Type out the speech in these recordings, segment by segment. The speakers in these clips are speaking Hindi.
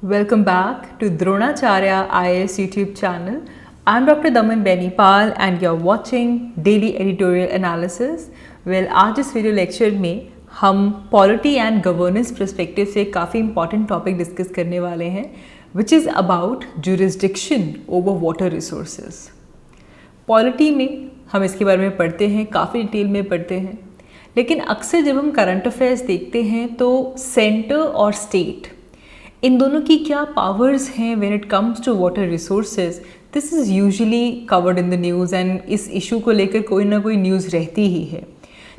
Welcome back to Dronacharya IAS YouTube channel. I'm Dr. Daman Benipal and you're watching Daily Editorial Analysis. Well, आज इस वीडियो लेक्चर में हम पॉलिटी एंड गवर्नेंस पर्सपेक्टिव से काफ़ी इंपॉर्टेंट टॉपिक डिस्कस करने वाले हैं which is about jurisdiction over water resources. Polity में हम इसके बारे में पढ़ते हैं, काफ़ी डिटेल में पढ़ते हैं, लेकिन अक्सर जब हम करंट अफेयर्स देखते हैं तो सेंटर और स्टेट इन दोनों की क्या पावर्स हैं when it comes to water resources, this is usually covered in the news and इस इशू को लेकर कोई ना कोई न्यूज़ रहती ही है।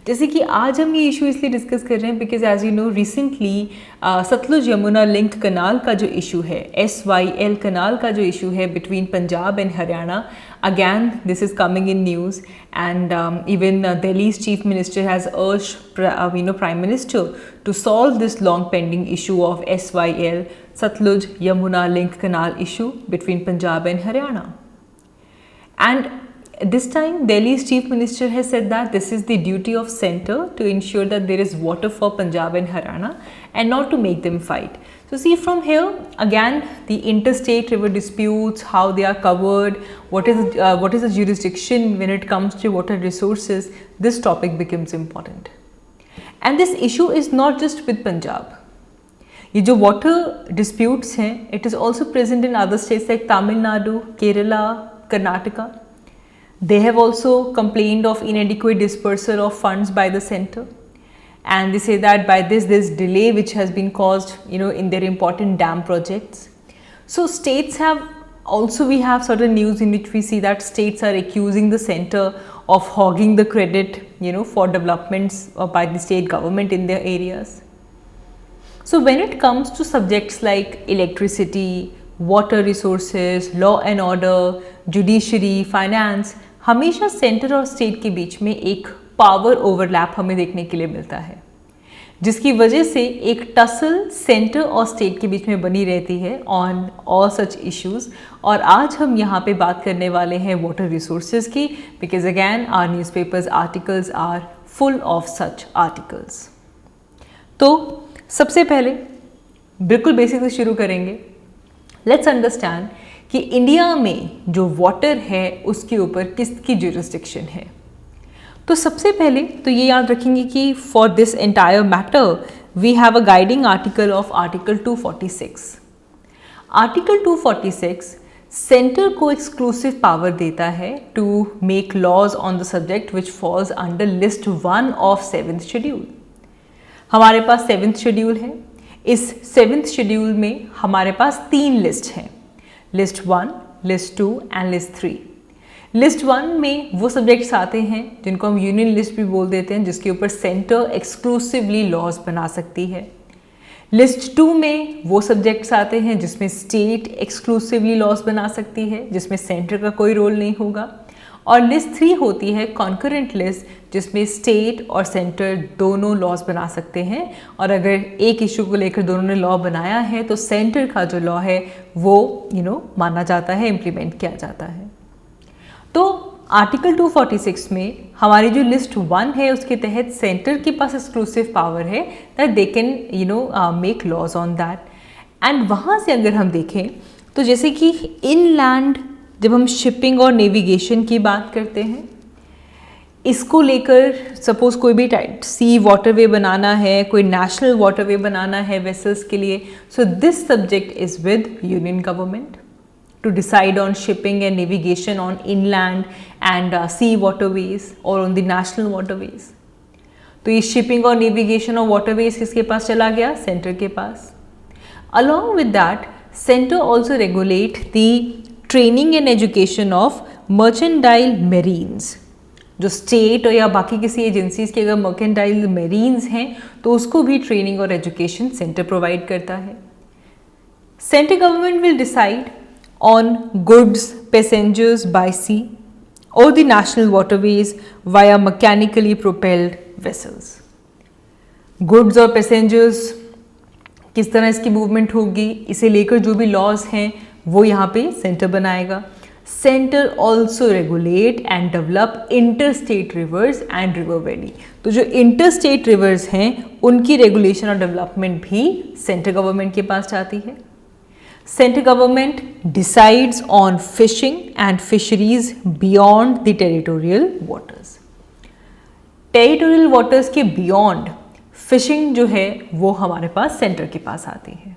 जैसे कि आज हम ये इशू इसलिए डिस्कस कर रहे हैं because as you know recently Sutlej Yamuna link canal का जो इशू है, SYL कनाल का जो इशू है between Punjab and Haryana, again this is coming in news and even Delhi's chief minister has urged prime minister to solve this long pending issue of SYL Satluj Yamuna link canal issue between Punjab and Haryana. And this time Delhi's chief minister has said that this is the duty of center to ensure that there is water for Punjab and Haryana and not to make them fight. So see, from here again the interstate river disputes, how they are covered, what is the jurisdiction when it comes to water resources, this topic becomes important. And this issue is not just with Punjab. ये जो वाटर डिस्प्यूट्स हैं it is also present in other states like Tamil Nadu, Kerala, Karnataka. They have also complained of inadequate dispersal of funds by the center, and they say that by this delay which has been caused in their important dam projects. So states have also, we have certain news in which we see that states are accusing the center of hogging the credit for developments by the state government in their areas. So when it comes to subjects like electricity, water resources, law and order, judiciary, finance, हमेशा सेंटर और स्टेट के बीच में एक पावर ओवरलैप हमें देखने के लिए मिलता है, जिसकी वजह से एक टसल सेंटर और स्टेट के बीच में बनी रहती है ऑन ऑल सच इश्यूज. और आज हम यहाँ पे बात करने वाले हैं वाटर रिसोर्सेज की, because again our newspapers articles are full of such articles. तो सबसे पहले बिल्कुल बेसिक से शुरू करेंगे. लेट्स अंडरस्टैंड कि इंडिया में जो वाटर है उसके ऊपर किसकी जुरिस्डिक्शन है. तो सबसे पहले तो ये याद रखेंगे कि for this entire matter we have a guiding article of article 246. Article 246 centre को एक्सक्लूसिव पावर देता है to make laws on the subject which falls under list 1 of 7th schedule. हमारे पास 7th शेड्यूल है. इस 7th शेड्यूल में हमारे पास 3 लिस्ट हैं, list 1, list 2 and list 3. List 1 में वो सब्जेक्ट्स आते हैं जिनको हम यूनियन लिस्ट भी बोल देते हैं, जिसके ऊपर सेंटर एक्सक्लूसिवली लॉज बना सकती है. लिस्ट 2 में वो सब्जेक्ट्स आते हैं जिसमें स्टेट एक्सक्लूसिवली लॉज बना सकती है, जिसमें सेंटर का कोई रोल नहीं होगा. और लिस्ट 3 होती है कॉन्करेंट लिस्ट, जिसमें स्टेट और सेंटर दोनों लॉज बना सकते हैं. और अगर एक इशू को लेकर दोनों ने लॉ बनाया है तो सेंटर का जो लॉ है वो माना जाता है, इम्प्लीमेंट किया जाता है. तो आर्टिकल 246 में हमारी जो लिस्ट 1 है उसके तहत सेंटर के पास एक्सक्लूसिव पावर है that they can make laws on that. And वहाँ से अगर हम देखें तो जैसे कि इनलैंड जब हम शिपिंग और नेविगेशन की बात करते हैं, इसको लेकर सपोज कोई भी सी वाटरवे बनाना है, कोई नेशनल वाटरवे बनाना है वेसल्स के लिए, so this subject is with union government to decide on shipping and navigation on inland and sea waterways और ऑन द नेशनल वाटरवेज. तो ये शिपिंग और नेविगेशन और वाटरवेज किसके पास चला गया? सेंटर के पास. Along with that centre also regulate the training and education of mercantile marines. जो स्टेट और या बाकी किसी एजेंसीज के अगर मर्केंटाइल मेरीन्स हैं तो उसको भी ट्रेनिंग और एजुकेशन सेंटर प्रोवाइड करता है. Central government will decide on goods passengers by sea और the national waterways via mechanically propelled vessels. Goods और पैसेंजर्स किस तरह इसकी मूवमेंट होगी, इसे लेकर जो भी लॉज हैं वो यहाँ पे सेंटर बनाएगा. Centre also regulate and develop interstate reverse and river valley. तो जो इंटरस्टेट रिवर्स हैं उनकी रेगुलेशन और डेवलपमेंट भी सेंट्रल गवर्नमेंट के पास जाती है. Center government decides on fishing and fisheries beyond the territorial waters. Territorial waters के बियॉन्ड फिशिंग जो है वो हमारे पास सेंटर के पास आती है,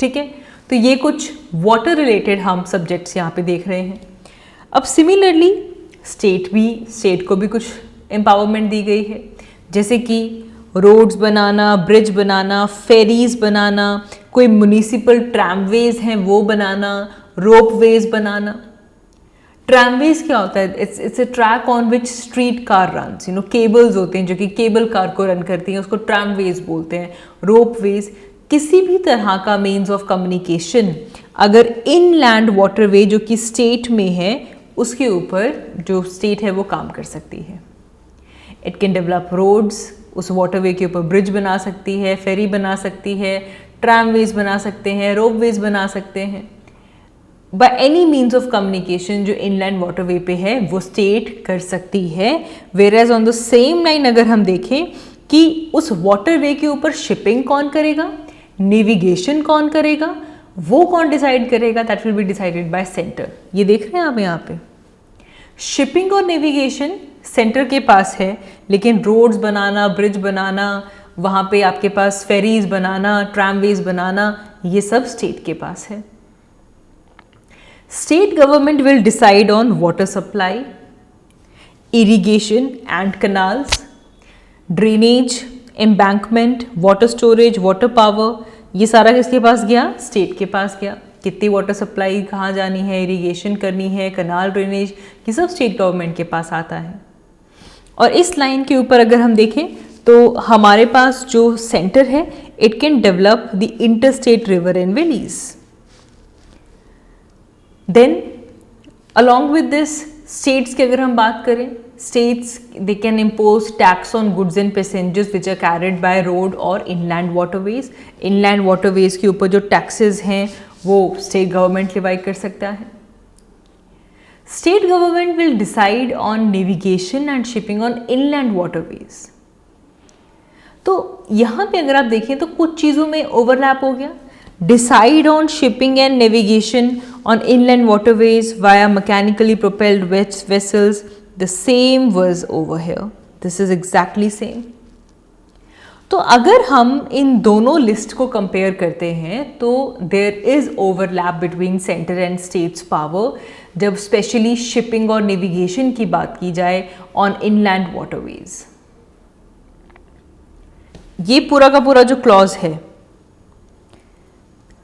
ठीक है। तो ये कुछ वाटर रिलेटेड हम सब्जेक्ट्स यहाँ पे देख रहे हैं। अब सिमिलरली स्टेट को भी कुछ एम्पावरमेंट दी गई है, जैसे कि रोड्स बनाना, ब्रिज बनाना, फेरीज बनाना, कोई म्यूनिसिपल ट्रैमवेज हैं वो बनाना, रोपवेज बनाना। ट्रैमवेज क्या होता है? It's a track on which street car runs, cables होते हैं जो कि केबल कार को रन करती हैं, उसको ट्रैमवेज बोलते हैं। रोपवेज किसी भी तरह का मीन्स ऑफ कम्युनिकेशन अगर इनलैंड वाटरवे जो कि स्टेट में है उसके ऊपर जो स्टेट है वो काम कर सकती है। इट कैन डेवलप रोड्स, उस वाटरवे के ऊपर ब्रिज बना सकती है, फेरी बना सकती है, ट्रैमवेज बना सकते हैं, रोपवेज बना सकते हैं। By any means of communication जो इनलैंड वाटरवे पे है वो स्टेट कर सकती है। Whereas on the same line अगर हम देखें कि उस वाटरवे के ऊपर शिपिंग कौन करेगा, नेविगेशन कौन करेगा, वो कौन डिसाइड करेगा, that will be decided by centre. ये देख रहे हैं आप यहाँ पे, शिपिंग और नेविगेशन सेंटर के पास है, लेकिन रोड्स बनाना, ब्रिज बनाना, वहाँ पे आपके पास फेरीज बनाना, ट्रैमवेज बनाना, ये सब स्टेट के पास है। State government will decide on water supply, irrigation and canals, drainage, embankment, water storage, water power, ये सारा किसके पास गया? स्टेट के पास गया। कितनी वाटर सप्लाई कहाँ जानी है, इरिगेशन करनी है, कनाल, ड्रेनेज, ये सब स्टेट गवर्नमेंट के पास आता है। और इस लाइन के ऊपर अगर हम देखें तो हमारे पास जो सेंटर है, it can develop the interstate river and valleys. Then along with this states की अगर हम बात करें, states they can impose tax on goods and passengers which are carried by road or inland waterways. Inland waterways के ऊपर जो taxes हैं वो state government लेवाई कर सकता है। State government will decide on navigation and shipping on inland waterways. तो यहाँ पे अगर आप देखें तो कुछ चीज़ों में ओवरलैप हो गया। Decide on shipping and navigation on inland waterways via mechanically propelled vessels. The same was over here. This is exactly same. तो अगर हम इन दोनों लिस्ट को कंपेयर करते हैं तो there is overlap between centre and states power जब स्पेशली शिपिंग और नेविगेशन की बात की जाए ऑन इनलैंड वाटरवेज। ये पूरा का पूरा जो क्लॉज है,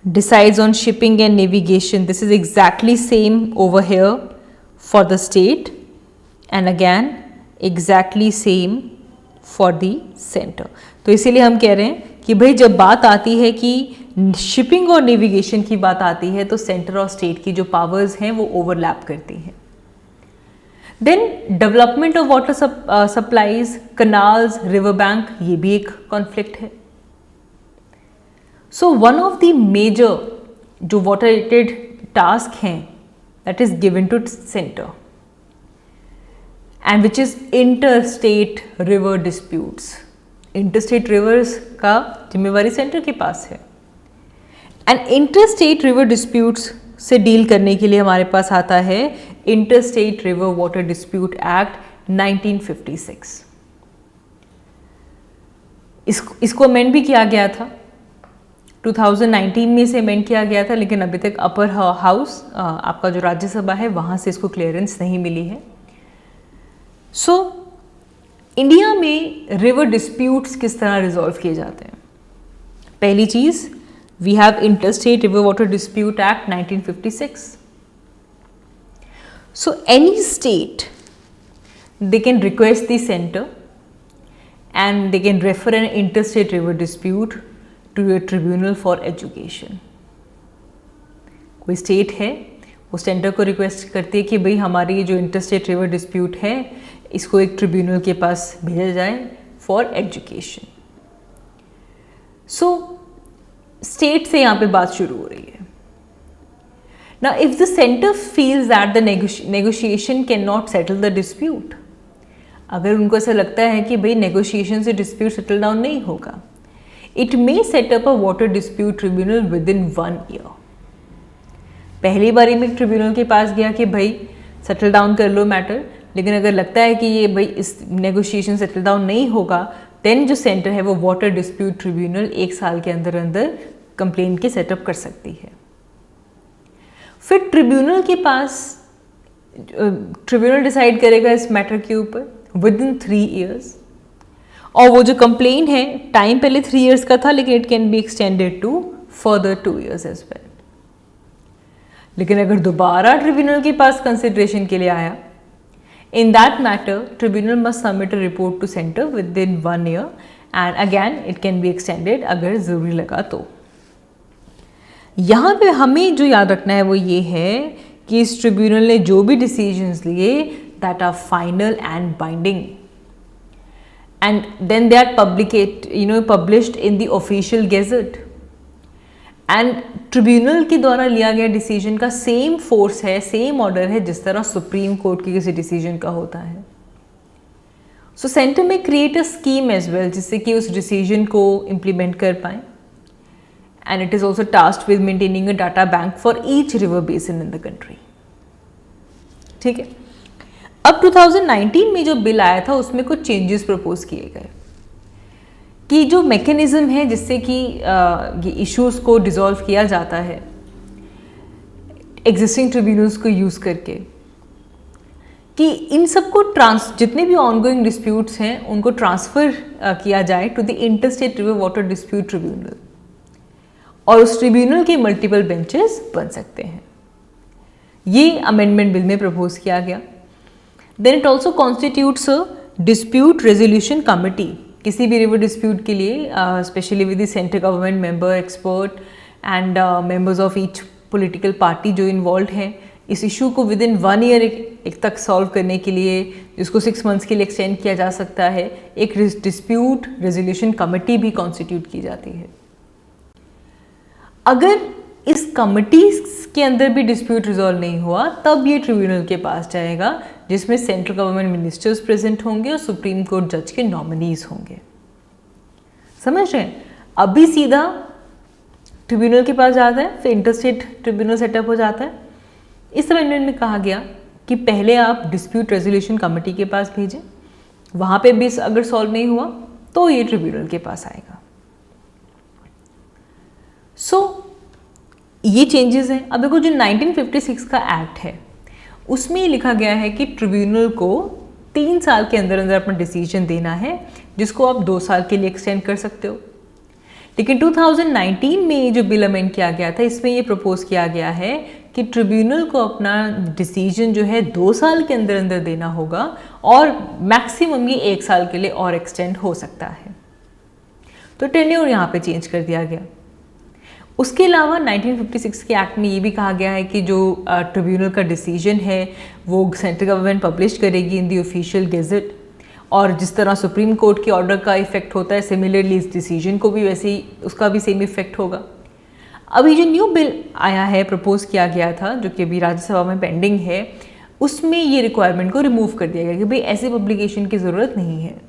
decides on shipping and navigation, this is exactly same over here for the state and again exactly same for the center. तो इसीलिए हम कह रहे हैं कि भाई जब बात आती है कि शिपिंग और नेविगेशन की बात आती है तो सेंटर और स्टेट की जो पावर्स हैं वो ओवरलैप करती हैं। Then development of water supplies, canals, river bank, ये भी एक कॉन्फ्लिक्ट है। So one of the major जो वाटर रिलेटेड टास्क हैं that is given to centre and which is interstate river disputes. Interstate rivers का जिम्मेवारी सेंटर के पास है एंड इंटरस्टेट रिवर डिस्प्यूट्स से डील करने के लिए हमारे पास आता है interstate river water dispute act 1956। इसको अमेंड भी किया गया था, 2019 में इसे अमेंड किया गया था, लेकिन अभी तक अपर हाउस आपका जो राज्यसभा है वहाँ से इसको क्लियरेंस नहीं मिली है। सो इंडिया में रिवर डिस्प्यूट्स किस तरह रिजॉल्व किए जाते हैं? पहली चीज़, we have interstate river water dispute act 1956। So any state they can request the centre and they can refer an interstate river dispute to a tribunal for education. कोई स्टेट है वो सेंटर को रिक्वेस्ट करती है कि भाई हमारी ये जो इंटरस्टेट रिवर डिस्प्यूट है इसको एक ट्रिब्यूनल के पास भेजा जाए फॉर एजुकेशन। सो स्टेट से यहाँ पे बात शुरू हो रही है। Now if the centre feels that the negotiation can not settle the dispute, अगर उनको ऐसा लगता है कि भाई नेगोशिएशन से डिस्प्यूट सेटल डाउन नहीं होगा, it may set up a water dispute tribunal within 1 year. पहली बारी में ट्रिब्यूनल के पास गया कि भाई सेटल डाउन कर लो मैटर, लेकिन अगर लगता है कि ये भाई इस नेगोशिएशन सेटल डाउन नहीं होगा, देन जो सेंटर है वो वाटर डिस्प्यूट ट्रिब्यूनल 1 साल के अंदर अंदर कंप्लेंट के सेटअप कर सकती है। फिर ट्रिब्यूनल के पास ट्रिब्यूनल डिसाइड करेगा इस मैटर के ऊपर विद इन 3 ईयर्स, और वो जो कंप्लेन है टाइम पहले 3 ईयर्स का था, लेकिन it can be extended to further 2 years as well. लेकिन अगर दोबारा ट्रिब्यूनल के पास कंसिडरेशन के लिए आया, in that matter tribunal must submit a report to centre within 1 year, and again it can be extended अगर ज़रूरी लगा तो। यहाँ पे हमें जो याद रखना है वो ये है कि इस ट्रिब्यूनल ने जो भी डिसीजंस लिए that are final and binding, and then they are published in the official gazette, and tribunal के द्वारा लिया गया डिसीजन का सेम फोर्स है, सेम ऑर्डर है जिस तरह सुप्रीम कोर्ट के किसी डिसीजन का होता है। सो सेंटर में create a scheme as well जिससे कि उस डिसीजन को इम्प्लीमेंट कर पाए, and it is also tasked with maintaining a data bank for each river basin in the country. ठीक है, अब 2019 में जो बिल आया था उसमें कुछ चेंजेस प्रपोज किए गए कि जो मैकेनिज्म है जिससे कि ये इश्यूज को डिसॉल्व किया जाता है एग्जिस्टिंग ट्रिब्यूनल्स को यूज़ करके, कि इन सबको जितने भी ऑनगोइंग डिस्प्यूट्स हैं उनको ट्रांसफ़र किया जाए to the interstate river water dispute tribunal, और उस ट्रिब्यूनल के मल्टीपल बेंचेस बन सकते हैं। ये अमेंडमेंट बिल में प्रपोज किया गया। Then it also constitutes a dispute resolution committee, किसी भी रिवर डिस्प्यूट के लिए especially with the central government member, expert and members of each political party जो इन्वॉल्व हैं इस इशू को विद इन 1 ईयर एक तक सॉल्व करने के लिए, जिसको 6 मंथ्स के लिए एक्सटेंड किया जा सकता है, एक डिस्प्यूट रेजोल्यूशन कमिटी भी कॉन्स्टिट्यूट की जाती है। अगर इस कमिटी के अंदर भी डिस्प्यूट रिजॉल्व नहीं हुआ तब ये ट्रिब्यूनल के पास जाएगा, जिसमें सेंट्रल गवर्नमेंट मिनिस्टर्स प्रेजेंट होंगे और सुप्रीम कोर्ट जज के नॉमिनीज होंगे। समझ रहे हैं? अभी सीधा ट्रिब्यूनल के पास जाता है, फिर इंटरस्टेट ट्रिब्यूनल सेटअप हो जाता है। इस अमेंडमेंट में कहा गया कि पहले आप डिस्प्यूट रेजोल्यूशन कमेटी के पास भेजें, वहाँ पे भी अगर सॉल्व नहीं हुआ तो ये ट्रिब्यूनल के पास आएगा। ये चेंजेस हैं। अब देखो जो 1956 का एक्ट है उसमें ये लिखा गया है कि ट्रिब्यूनल को 3 साल के अंदर अंदर अपना डिसीजन देना है, जिसको आप 2 साल के लिए एक्सटेंड कर सकते हो। लेकिन 2019 में जो बिल अमेंड किया गया था इसमें ये प्रपोज किया गया है कि ट्रिब्यूनल को अपना डिसीजन जो है 2 साल के अंदर अंदर देना होगा, और मैक्सिमम ये 1 साल के लिए और एक्सटेंड हो सकता है। तो टेन्योर यहाँ पे चेंज कर दिया गया। उसके अलावा 1956 के एक्ट में ये भी कहा गया है कि जो ट्रिब्यूनल का डिसीजन है वो सेंट्रल गवर्नमेंट पब्लिश करेगी इन दी ऑफिशियल गेजेट, और जिस तरह सुप्रीम कोर्ट के ऑर्डर का इफेक्ट होता है सिमिलरली इस डिसीजन को भी वैसे ही उसका भी सेम इफेक्ट होगा। अभी जो न्यू बिल आया है, प्रपोज किया गया था, जो कि अभी राज्यसभा में पेंडिंग है, उसमें ये रिक्वायरमेंट को रिमूव कर दिया गया कि भाई ऐसे पब्लिकेशन की ज़रूरत नहीं है।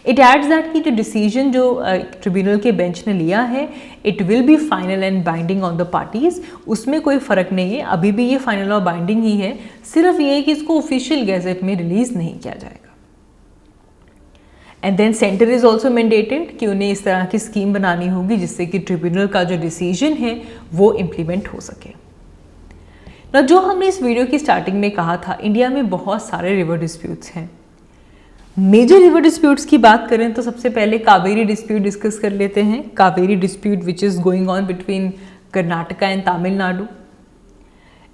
इट एड्स दैट कि जो डिसीजन जो ट्रिब्यूनल के बेंच ने लिया है it will be final and binding on the parties, उसमें कोई फ़र्क नहीं है, अभी भी ये फाइनल और बाइंडिंग ही है, सिर्फ ये है कि इसको ऑफिशियल गैजेट में रिलीज नहीं किया जाएगा। And then centre is also mandated कि उन्हें इस तरह की स्कीम बनानी होगी जिससे कि ट्रिब्यूनल का जो डिसीजन है वो इम्प्लीमेंट हो सके। ना जो हमने इस वीडियो की स्टार्टिंग में कहा था, इंडिया में बहुत सारे रिवर डिस्प्यूट्स हैं। मेजर रिवर डिस्प्यूट्स की बात करें तो सबसे पहले कावेरी डिस्प्यूट डिस्कस कर लेते हैं। Kaveri dispute which is going on between Karnataka and Tamil Nadu.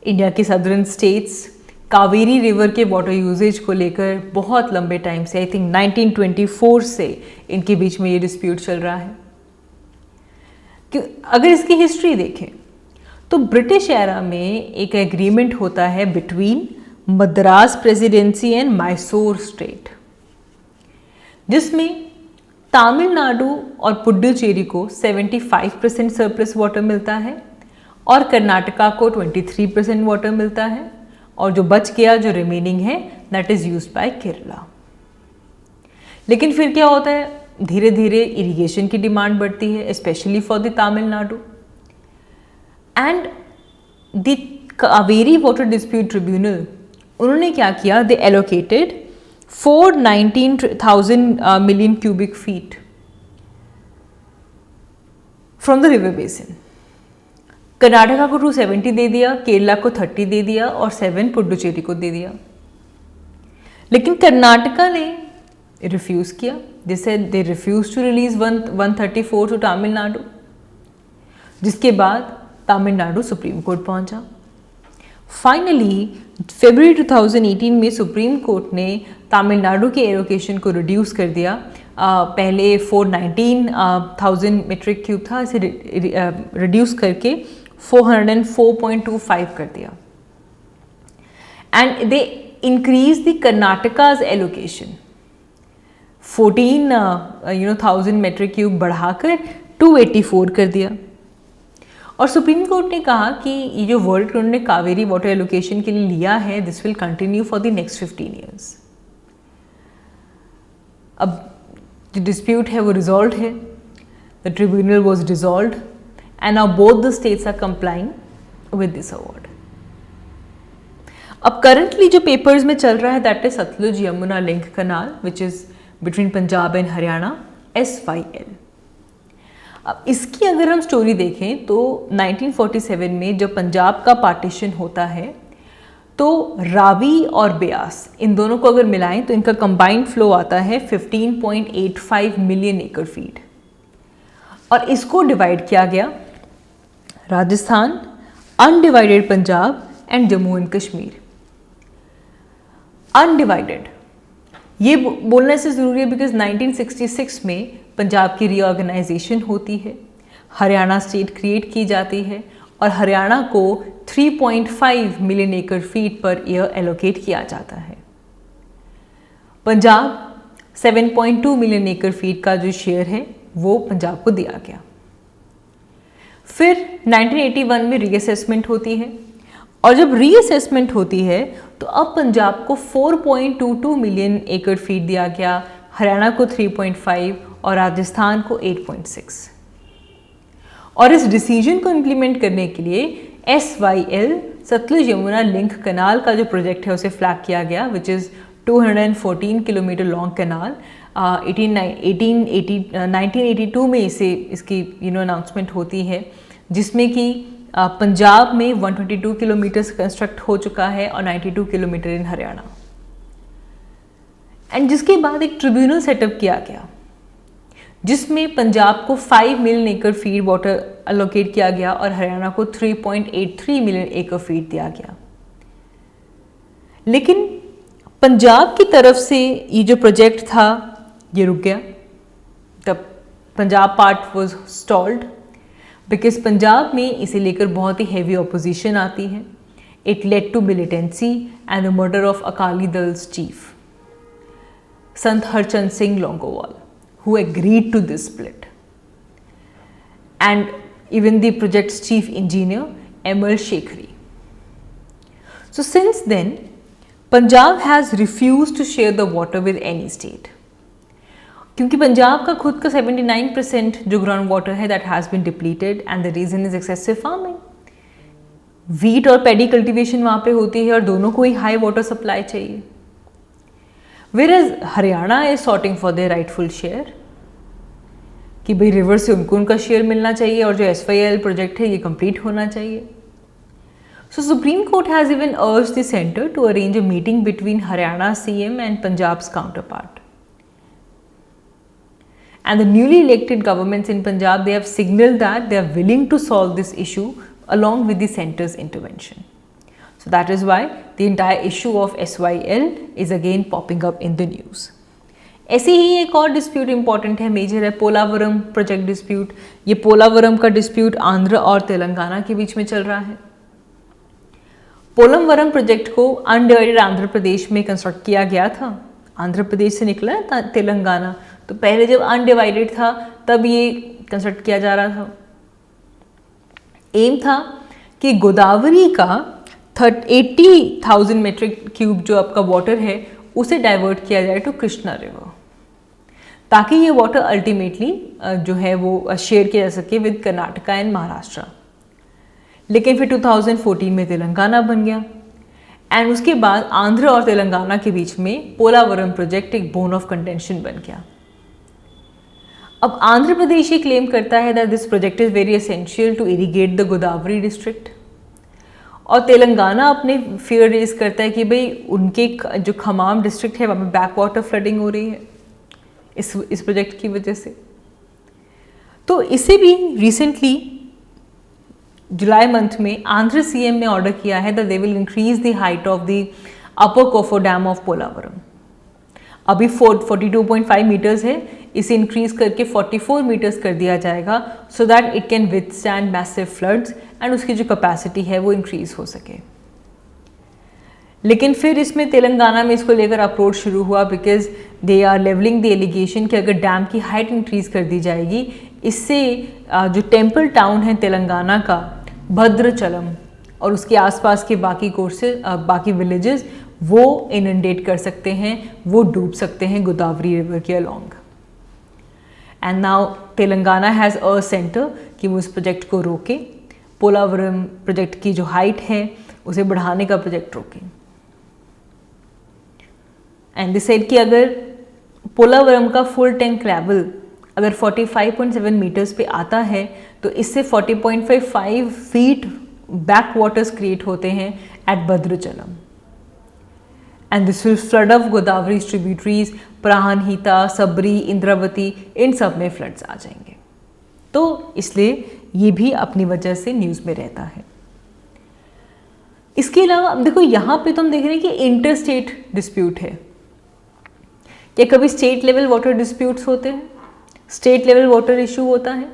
India के सदर्न स्टेट्स कावेरी रिवर के वाटर यूजेज को लेकर बहुत लंबे टाइम से, आई थिंक 1924 से इनके बीच में ये डिस्प्यूट चल रहा है। कि अगर इसकी हिस्ट्री देखें तो ब्रिटिश एरा में एक एग्रीमेंट होता है between Madras presidency and Mysore state, जिसमें तमिलनाडु और पुडुचेरी को 75% सरप्लस वाटर मिलता है और कर्नाटका को 23% वाटर मिलता है, और जो बच गया जो रिमेनिंग है that is used by Kerala. लेकिन फिर क्या होता है, धीरे धीरे इरिगेशन की डिमांड बढ़ती है specially for the Tamil Nadu, and the Kaveri water dispute tribunal, उन्होंने क्या किया, they allocated 419,000 million cubic feet from the river basin. Karnataka को 270 दे दिया, केरला को 30 दे दिया और 7 पुडुचेरी को दे दिया। लेकिन कर्नाटका ने रिफ्यूज़ किया, जिससे they refuse to release 134 to Tamil Nadu, जिसके बाद तमिलनाडु सुप्रीम कोर्ट पहुंचा। फाइनली फरवरी 2018 में सुप्रीम कोर्ट ने तमिलनाडु के एलोकेशन को रिड्यूस कर दिया। पहले 419,000 मीट्रिक क्यूब था, इसे रिड्यूस करके 404.25 कर दिया। And they increase the Karnataka's allocation 14,000 metric cube बढ़ाकर 284 कर दिया। और सुप्रीम कोर्ट ने कहा कि ये जो वर्ल्ड उन्होंने कावेरी वाटर एलोकेशन के लिए लिया है, this will continue for the next 15 years. अब जो डिस्प्यूट है वो रिजॉल्व है, the tribunal was dissolve and now both the states are complying with this award. अब करंटली जो पेपर्स में चल रहा है that is Sutlej Yamuna link canal which is between Punjab and Haryana, SYL। अब इसकी अगर हम स्टोरी देखें तो 1947 में जब पंजाब का पार्टीशन होता है तो रावी और ब्यास इन दोनों को अगर मिलाएं तो इनका कंबाइंड फ्लो आता है 15.85 मिलियन एकड़ फीट। और इसको डिवाइड किया गया Rajasthan, undivided Punjab and Jammu and Kashmir. Undivided ये बोलना इससे ज़रूरी है बिकॉज 1966 में पंजाब की रीऑर्गेनाइजेशन होती है, हरियाणा स्टेट क्रिएट की जाती है और हरियाणा को 3.5 मिलियन एकड़ फीट पर ईयर एलोकेट किया जाता है। पंजाब 7.2 मिलियन एकड़ फीट का जो शेयर है वो पंजाब को दिया गया। फिर 1981 में रीअसेसमेंट होती है और जब रीअसेसमेंट होती है तो अब पंजाब को 4.22 मिलियन एकड़ फीट दिया गया, हरियाणा को 3.5 और राजस्थान को 8.6। और इस डिसीजन को इम्प्लीमेंट करने के लिए SYL Sutlej Yamuna link canal का जो प्रोजेक्ट है उसे फ्लैग किया गया विच इज़ 214 किलोमीटर लॉन्ग कनाल। 1982 में इसकी अनाउंसमेंट होती है, जिसमें कि पंजाब में 122 किलोमीटर कंस्ट्रक्ट हो चुका है और 92 किलोमीटर इन हरियाणा। एंड जिसके बाद एक ट्रिब्यूनल सेटअप किया गया जिसमें पंजाब को 5 मिलियन एकड़ फीट वाटर अलोकेट किया गया और हरियाणा को 3.83 मिलियन एकड़ फीट दिया गया। लेकिन पंजाब की तरफ से ये जो प्रोजेक्ट था ये रुक गया। तब Punjab part was stalled because Punjab में इसे लेकर बहुत ही हैवी ऑपोजिशन आती है। It led to militancy and the murder of Akali Dal's chief Sant Harchand Singh Longowal, who agreed to this split, and even the project's chief engineer Amal Shekhri. So since then, Punjab has refused to share the water with any state. क्योंकि पंजाब का खुद का 79% जो ग्राउंड वाटर है that has been depleted and the reason is excessive farming. Wheat और पैडी कल्टीवेशन वहाँ पे होती है और दोनों को ही हाई वाटर सप्लाई चाहिए। Whereas Haryana is sorting for their rightful share कि भाई रिवर से उनको उनका शेयर मिलना चाहिए और जो SYL प्रोजेक्ट है ये कंप्लीट होना चाहिए। So Supreme Court has even urged the centre to arrange a meeting between Haryana CM and Punjab's counterpart. And the newly elected governments in Punjab, they have signalled that they are willing to solve this issue along with the centre's intervention. So that is why the entire issue of SYL is again popping up in the news. ऐसे ही एक और डिस्प्यूट इंपॉर्टेंट है, मेजर है, पोलावरम प्रोजेक्ट डिस्प्यूट। ये पोलावरम का डिस्प्यूट आंध्र और तेलंगाना के बीच में चल रहा है। पोलमवरम प्रोजेक्ट को अनडिवाइडेड आंध्र प्रदेश में कंस्ट्रक्ट किया गया था। आंध्र प्रदेश से निकला है तेलंगाना, तो पहले जब अनडिवाइडेड था तब ये कंस्ट्रक्ट किया जा रहा था। एम था कि गोदावरी का 80,000 मीट्रिक क्यूब जो आपका वाटर है उसे डाइवर्ट किया जाए टू कृष्णा रिवर, ताकि ये वाटर अल्टीमेटली जो है वो शेयर किया जा सके विद कर्नाटका एंड महाराष्ट्र। लेकिन फिर 2014 में तेलंगाना बन गया एंड उसके बाद आंध्र और तेलंगाना के बीच में पोलावरम प्रोजेक्ट एक बोन ऑफ कंटेंशन बन गया। अब आंध्र प्रदेश ये क्लेम करता है that this project is very essential to irrigate the Godavari district, और तेलंगाना अपने फियर रेज करता है कि भाई उनके जो खमाम डिस्ट्रिक्ट है वहाँ पे बैक वाटर फ्लडिंग हो रही है इस प्रोजेक्ट की वजह से। तो इसे भी रिसेंटली जुलाई मंथ में आंध्र सीएम ने ऑर्डर किया है that they will increase the height of the upper coffer dam of Polavaram. अभी 42.5 मीटर्स है, इसे इंक्रीज करके 44 मीटर्स कर दिया जाएगा so that it can withstand massive floods and उसकी जो कैपेसिटी है वो इंक्रीज हो सके। लेकिन फिर इसमें तेलंगाना में इसको लेकर अप्रोच शुरू हुआ because they are levelling the allegation कि अगर डैम की हाइट इंक्रीज कर दी जाएगी इससे जो टेम्पल टाउन है तेलंगाना का भद्रचलम और उसके आसपास के बाकी कोर्सेज बाकी विलेजेस वो इनंडेट कर सकते हैं, वो डूब सकते हैं गोदावरी रिवर के along. And now Telangana has a centre कि वो इस प्रोजेक्ट को रोके, पोलावरम प्रोजेक्ट की जो हाइट है उसे बढ़ाने का प्रोजेक्ट रोके। एंड दिस सेड कि अगर पोलावरम का फुल टैंक लेवल अगर 45.7 मीटर्स पे आता है तो इससे 40.55 फीट बैक वाटर्स क्रिएट होते हैं at Bhadrachalam and this will flood of Godavari tributaries, Pranahita, Sabari, Indravati, इन सब में फ्लड्स आ जाएंगे। तो इसलिए ये भी अपनी वजह से न्यूज़ में रहता है। इसके अलावा अब देखो यहाँ पे तो हम देख रहे हैं कि इंटर स्टेट डिस्प्यूट है। क्या कभी स्टेट लेवल वाटर डिस्प्यूट्स होते हैं, स्टेट लेवल वाटर इशू होता है?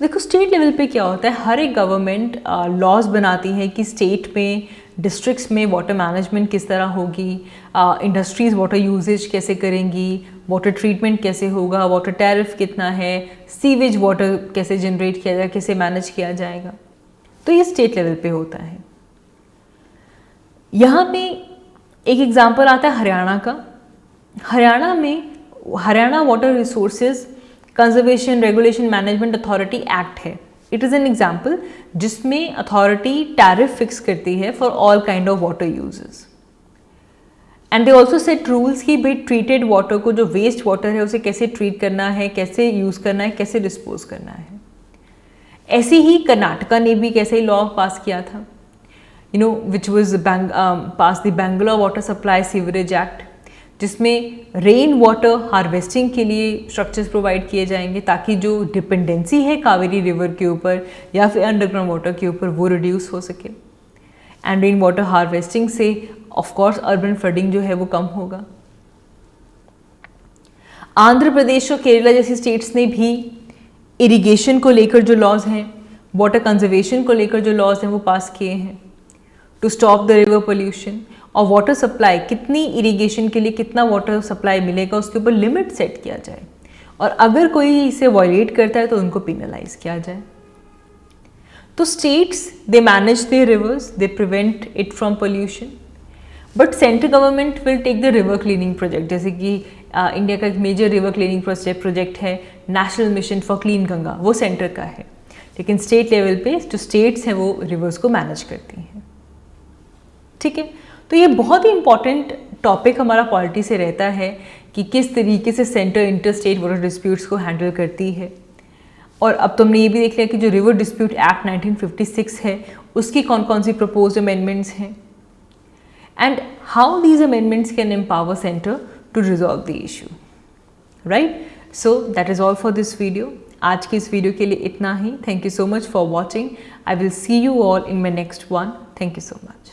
देखो स्टेट लेवल पे क्या होता है, हर एक गवर्नमेंट लॉज बनाती है कि स्टेट में डिस्ट्रिक्ट्स में वाटर मैनेजमेंट किस तरह होगी, इंडस्ट्रीज़ वाटर यूजेज कैसे करेंगी, वाटर ट्रीटमेंट कैसे होगा, वाटर टैरिफ कितना है, सीवेज वाटर कैसे जनरेट किया जाएगा, कैसे मैनेज किया जाएगा। तो ये स्टेट लेवल पे होता है। यहाँ पे एक एग्जांपल आता है हरियाणा का। हरियाणा में Haryana water resources conservation regulation management authority act है। इट इज़ एन एग्जाम्पल जिसमें अथॉरिटी टैरिफ फिक्स करती है for all kind of water uses and they also set rules कि भाई ट्रीटेड वाटर को जो वेस्ट वाटर है उसे कैसे ट्रीट करना है, कैसे यूज़ करना है, कैसे डिस्पोज करना है। ऐसे ही कर्नाटका ने भी कैसे लॉ पास किया था, you know which was pass the Bangalore water supply sewerage act, जिसमें रेन वाटर हार्वेस्टिंग के लिए स्ट्रक्चर्स प्रोवाइड किए जाएंगे ताकि जो डिपेंडेंसी है कावेरी रिवर के ऊपर या फिर अंडरग्राउंड वाटर के ऊपर वो रिड्यूस हो सके। एंड रेन वाटर हार्वेस्टिंग से ऑफ कोर्स अर्बन फ्लडिंग जो है वो कम होगा। आंध्र प्रदेश और केरला जैसी स्टेट्स ने भी इरिगेशन को लेकर जो लॉज हैं, वाटर कंजर्वेशन को लेकर जो लॉज हैं वो पास किए हैं to stop the river pollution. और वाटर सप्लाई कितनी इरिगेशन के लिए कितना वाटर सप्लाई मिलेगा उसके ऊपर लिमिट सेट किया जाए और अगर कोई इसे वायलेट करता है तो उनको पिनलाइज किया जाए। तो states they manage the rivers, they prevent it from pollution, but central government will take the river cleaning project. जैसे कि इंडिया का एक मेजर रिवर क्लीनिंग प्रोजेक्ट है national mission for clean Ganga, वो सेंटर का है, लेकिन स्टेट लेवल पे जो स्टेट्स हैं वो रिवर्स को मैनेज करती हैं। ठीक है, तो ये बहुत ही इंपॉर्टेंट टॉपिक हमारा पॉलिटी से रहता है कि किस तरीके से centre inter state water disputes को हैंडल करती है। और अब तुमने ये भी देख लिया कि जो रिवर डिस्प्यूट एक्ट 1956 है उसकी कौन कौन सी प्रपोज्ड अमेंडमेंट्स हैं and how these amendments can empower centre to resolve the issue, right. So that is all for this video. आज की इस वीडियो के लिए इतना ही। Thank you so much for watching. I will see you all in my next one. Thank you so much.